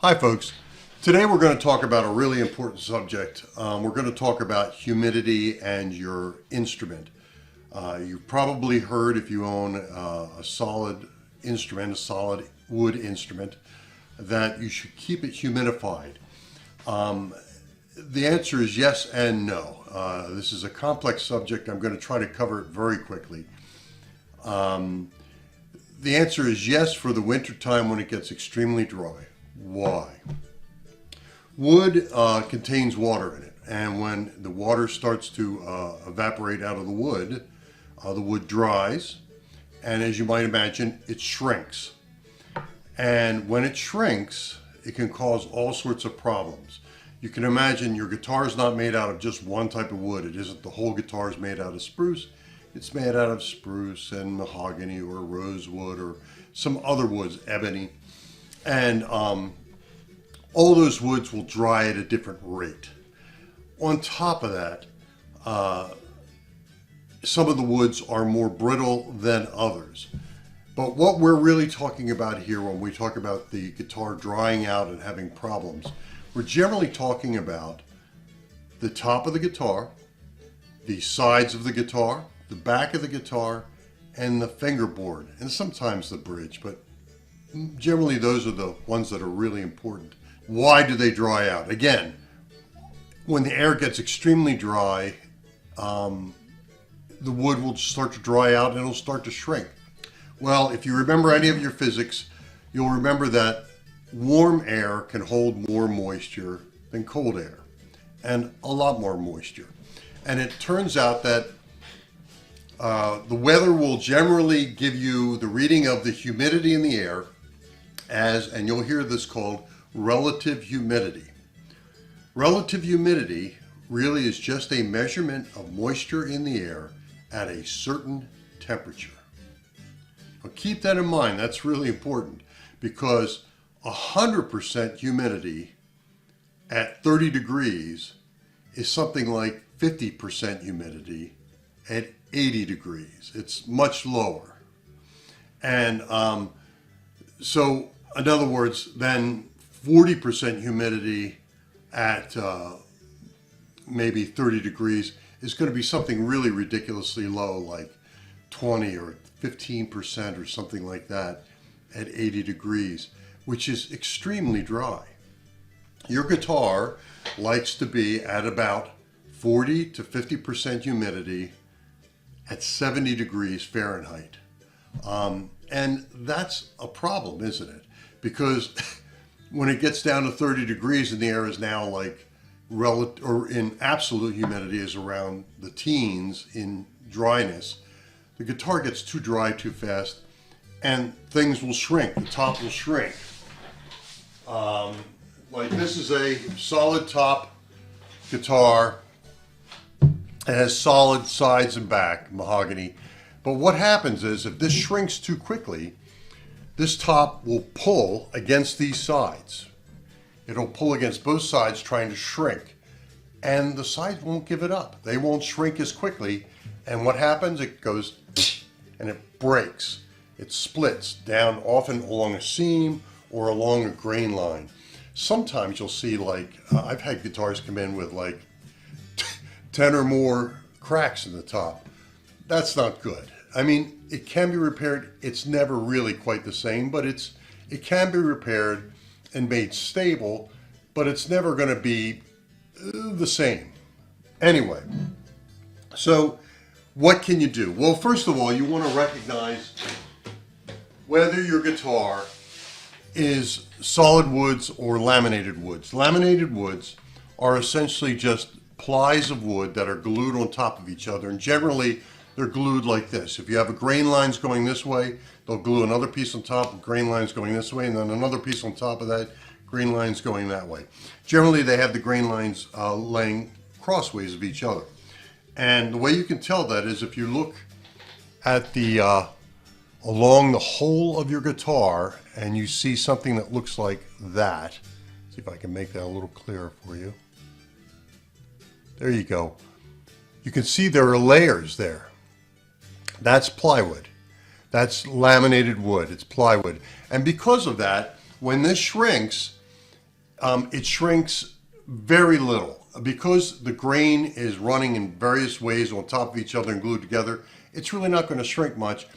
Hi folks, today we're going to talk about a really important subject. We're going to talk about humidity and your instrument. You've probably heard, if you own a solid instrument, a solid wood instrument, that you should keep it humidified. The answer is yes and no. This is a complex subject. I'm going to try to cover it very quickly. The answer is yes for the winter time when it gets extremely dry. Why? Wood contains water in it, and when the water starts to evaporate out of the wood dries, and as you might imagine, it shrinks. And when it shrinks, it can cause all sorts of problems. You can imagine your guitar is not made out of just one type of wood. It isn't the whole guitar is made out of spruce. It's made out of spruce and mahogany or rosewood or some other woods, ebony. And all those woods will dry at a different rate. On top of that, some of the woods are more brittle than others. But what we're really talking about here when we talk about the guitar drying out and having problems, we're generally talking about the top of the guitar, the sides of the guitar, the back of the guitar, and the fingerboard, and sometimes the bridge, but generally those are the ones that are really important. Why do they dry out? Again, when the air gets extremely dry, the wood will start to dry out and it'll start to shrink. Well, if you remember any of your physics, you'll remember that warm air can hold more moisture than cold air, and a lot more moisture. And it turns out that the weather will generally give you the reading of the humidity in the air and you'll hear this called relative humidity. Relative humidity really is just a measurement of moisture in the air at a certain temperature. Now keep that in mind. That's really important because 100% humidity at 30 degrees is something like 50% humidity at 80 degrees. It's much lower. And so in other words, then 40% humidity at maybe 30 degrees is going to be something really ridiculously low, like 20 or 15% or something like that at 80 degrees, which is extremely dry. Your guitar likes to be at about 40 to 50% humidity at 70 degrees Fahrenheit. And that's a problem, isn't it? Because when it gets down to 30 degrees and the air is now like in absolute humidity is around the teens in dryness, the guitar gets too dry too fast and things will shrink. The top will shrink. Like this is a solid top guitar. It has solid sides and back, mahogany. But what happens is if this shrinks too quickly, this top will pull against these sides. It'll pull against both sides trying to shrink. And the sides won't give it up. They won't shrink as quickly. And what happens? It goes and it breaks. It splits down often along a seam or along a grain line. Sometimes you'll see like, I've had guitars come in with like 10 or more cracks in the top. That's not good. I mean, it can be repaired. It's never really quite the same, but it can be repaired and made stable, but it's never going to be the same. Anyway, so what can you do? Well, first of all, you want to recognize whether your guitar is solid woods or laminated woods. Laminated woods are essentially just plies of wood that are glued on top of each other, and generally they're glued like this. If you have a grain lines going this way, they'll glue another piece on top, grain lines going this way, and then another piece on top of that, grain lines going that way. Generally, they have the grain lines laying crossways of each other. And the way you can tell that is if you look at the along the whole of your guitar and you see something that looks like that. See if I can make that a little clearer for you. There you go. You can see there are layers there. That's plywood. That's laminated wood. It's plywood. And because of that, when this shrinks, it shrinks very little. Because the grain is running in various ways on top of each other and glued together, it's really not going to shrink much.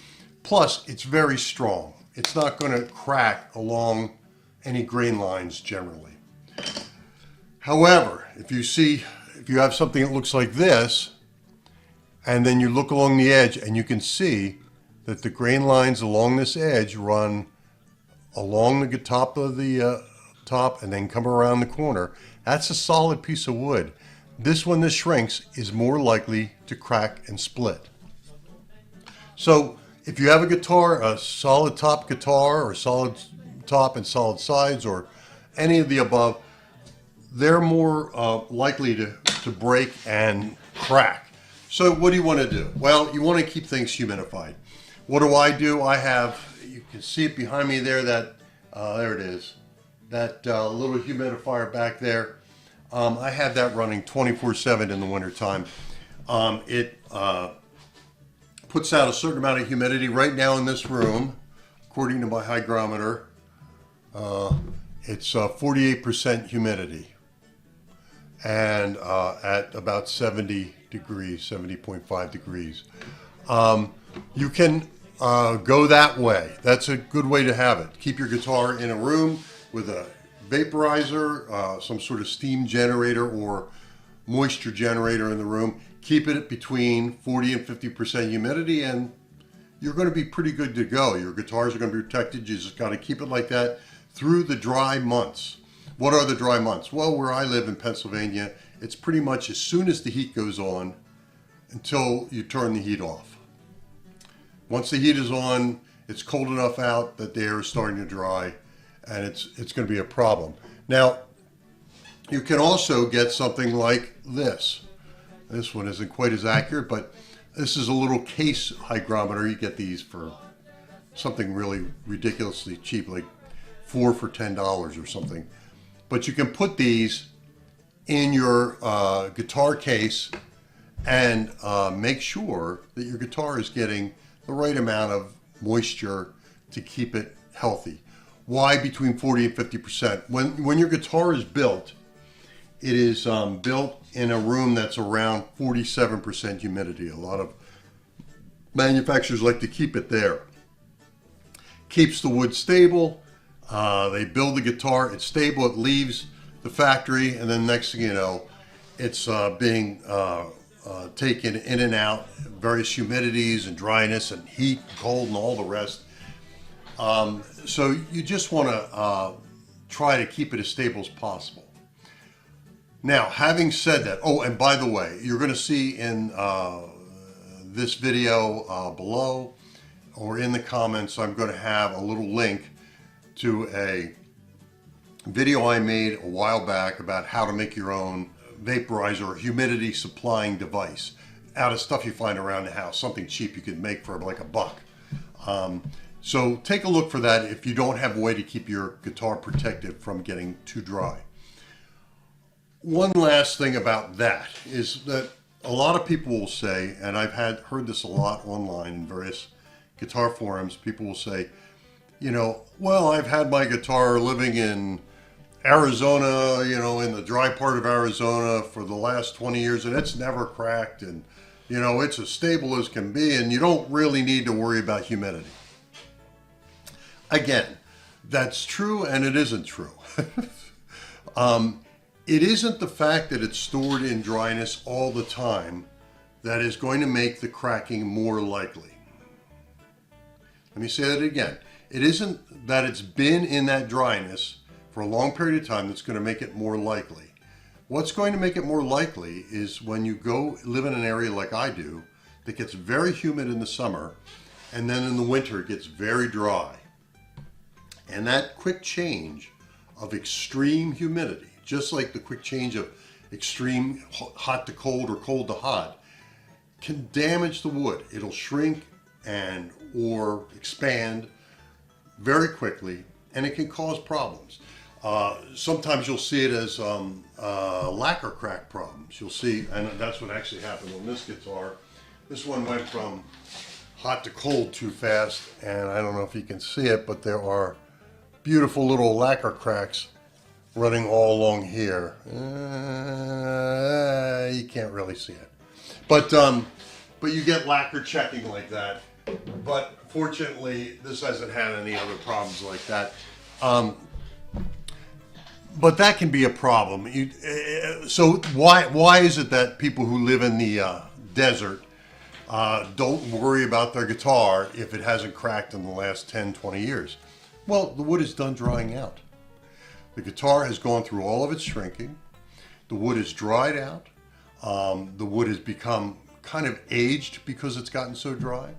Plus, it's very strong. It's not going to crack along any grain lines generally. However, if you have something that looks like this, and then you look along the edge and you can see that the grain lines along this edge run along the top of the top and then come around the corner. That's a solid piece of wood. When this shrinks, is more likely to crack and split. So if you have a guitar, a solid top guitar, or solid top and solid sides, or any of the above, they're more likely to break and crack. So what do you want to do? Well, you want to keep things humidified. What do? I have, you can see it behind me there, there it is, that little humidifier back there. I have that running 24/7 in the wintertime. It puts out a certain amount of humidity. Right now in this room, according to my hygrometer, it's 48% humidity, and at about 70 degrees, 70.5 degrees. You can go that way. That's a good way to have it. Keep your guitar in a room with a vaporizer, some sort of steam generator or moisture generator in the room. Keep it between 40 and 50% humidity, and you're going to be pretty good to go. Your guitars are going to be protected. You just got to keep it like that through the dry months. What are the dry months? Well, where I live in Pennsylvania, it's pretty much as soon as the heat goes on until you turn the heat off. Once the heat is on, it's cold enough out that the air is starting to dry, and it's going to be a problem. Now, you can also get something like this. This one isn't quite as accurate, but this is a little case hygrometer. You get these for something really ridiculously cheap, like 4 for $10 or something. But you can put these in your guitar case and make sure that your guitar is getting the right amount of moisture to keep it healthy. Why between 40 and 50%? When your guitar is built, it is built in a room that's around 47% humidity. A lot of manufacturers like to keep it there. Keeps the wood stable. They build the guitar, it's stable, it leaves the factory, and then next thing you know, it's being taken in and out, various humidities and dryness and heat, cold, and all the rest. So you just want to try to keep it as stable as possible. Now, having said that, oh, and by the way, you're going to see in this video below or in the comments, I'm going to have a little link to a video I made a while back about how to make your own vaporizer or humidity supplying device out of stuff you find around the house, something cheap you can make for like $1. So take a look for that if you don't have a way to keep your guitar protected from getting too dry. One last thing about that is that a lot of people will say, and I've heard this a lot online in various guitar forums, people will say, you know, well, I've had my guitar living in Arizona, you know, in the dry part of Arizona for the last 20 years, and it's never cracked, and, you know, it's as stable as can be, and you don't really need to worry about humidity. Again, that's true and it isn't true. It isn't the fact that it's stored in dryness all the time that is going to make the cracking more likely. Let me say that again. It isn't that it's been in that dryness for a long period of time that's going to make it more likely. What's going to make it more likely is when you go live in an area like I do that gets very humid in the summer, and then in the winter it gets very dry. And that quick change of extreme humidity, just like the quick change of extreme hot to cold or cold to hot, can damage the wood. It'll shrink and or expand very quickly, and it can cause problems. Sometimes you'll see it as lacquer crack problems. You'll see, and that's what actually happened on this guitar. This one went from hot to cold too fast, and I don't know if you can see it, but there are beautiful little lacquer cracks running all along here. You can't really see it. But you get lacquer checking like that. But fortunately, this hasn't had any other problems like that. But that can be a problem. So why is it that people who live in the desert don't worry about their guitar if it hasn't cracked in the last 10, 20 years? Well, the wood is done drying out. The guitar has gone through all of its shrinking. The wood is dried out. The wood has become kind of aged because it's gotten so dry.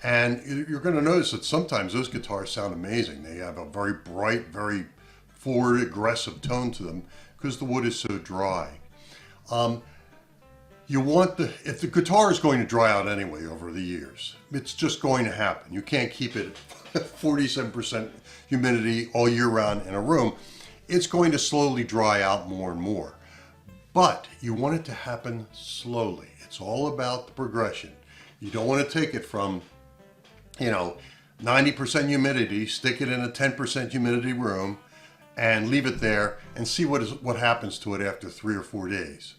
And you're going to notice that sometimes those guitars sound amazing. They have a very bright, very forward, aggressive tone to them because the wood is so dry. If the guitar is going to dry out anyway over the years, it's just going to happen. You can't keep it at 47% humidity all year round in a room. It's going to slowly dry out more and more. But you want it to happen slowly. It's all about the progression. You don't want to take it from 90% humidity, stick it in a 10% humidity room, and leave it there and see what happens to it after 3 or 4 days.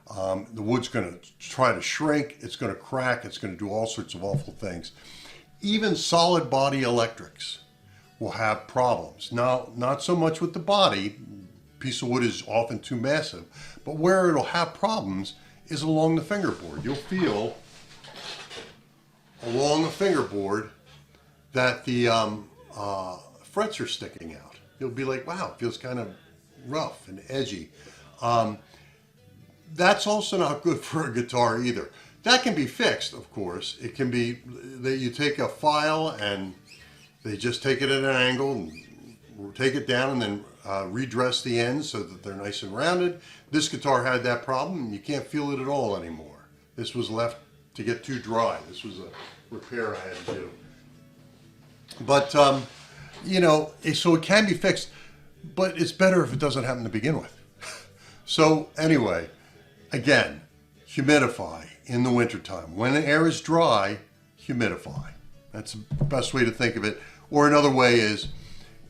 The wood's going to try to shrink, it's going to crack, it's going to do all sorts of awful things. Even solid body electrics will have problems. Now, not so much with the body. Piece of wood is often too massive, but where it'll have problems is along the fingerboard. You'll feel along the fingerboard that the frets are sticking out. You'll be like, wow, it feels kind of rough and edgy. That's also not good for a guitar either. That can be fixed, of course. It can be that you take a file and they just take it at an angle and take it down and then redress the ends so that they're nice and rounded. This guitar had that problem and you can't feel it at all anymore. This was left to get too dry. This was a repair I had to do. But, so it can be fixed, but it's better if it doesn't happen to begin with. So anyway, again, humidify in the wintertime. When the air is dry, humidify. That's the best way to think of it. Or another way is,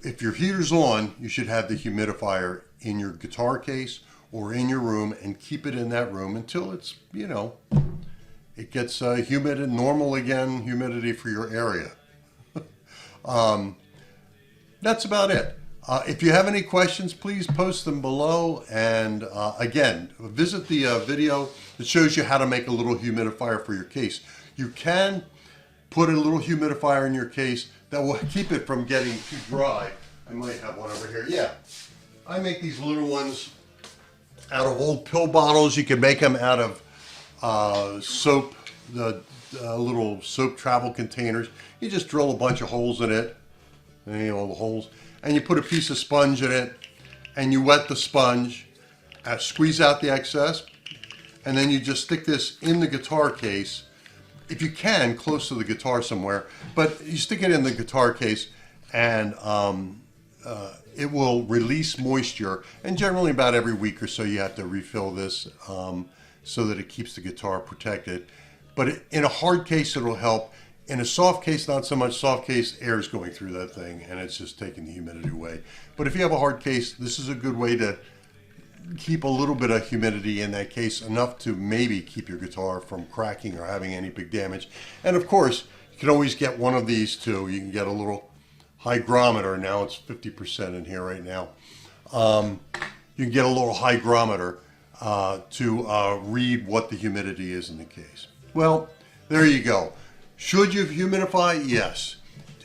if your heater's on, you should have the humidifier in your guitar case or in your room and keep it in that room until it's, it gets humid and normal again, humidity for your area. That's about it. If you have any questions, please post them below. And again, visit the video that shows you how to make a little humidifier for your case. You can put a little humidifier in your case that will keep it from getting too dry. I might have one over here. Yeah, I make these little ones out of old pill bottles. You can make them out of soap, the little soap travel containers. You just drill a bunch of holes in it, the holes, and you put a piece of sponge in it, and you wet the sponge, squeeze out the excess, and then you just stick this in the guitar case. If you can, close to the guitar somewhere, but you stick it in the guitar case and it will release moisture. And generally about every week or so you have to refill this so that it keeps the guitar protected. But in a hard case it'll help. In a soft case, not so much. Soft case, air is going through that thing and it's just taking the humidity away. But if you have a hard case, this is a good way to keep a little bit of humidity in that case, enough to maybe keep your guitar from cracking or having any big damage. And of course, you can always get one of these too. You can get a little hygrometer. Now it's 50% in here right now. You can get a little hygrometer to read what the humidity is in the case. Well, there you go. Should you humidify? Yes.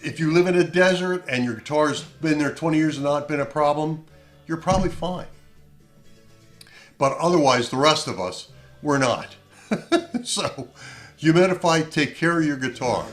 If you live in a desert and your guitar's been there 20 years and not been a problem, you're probably fine. But otherwise, the rest of us, we're not. So, humidify, take care of your guitar.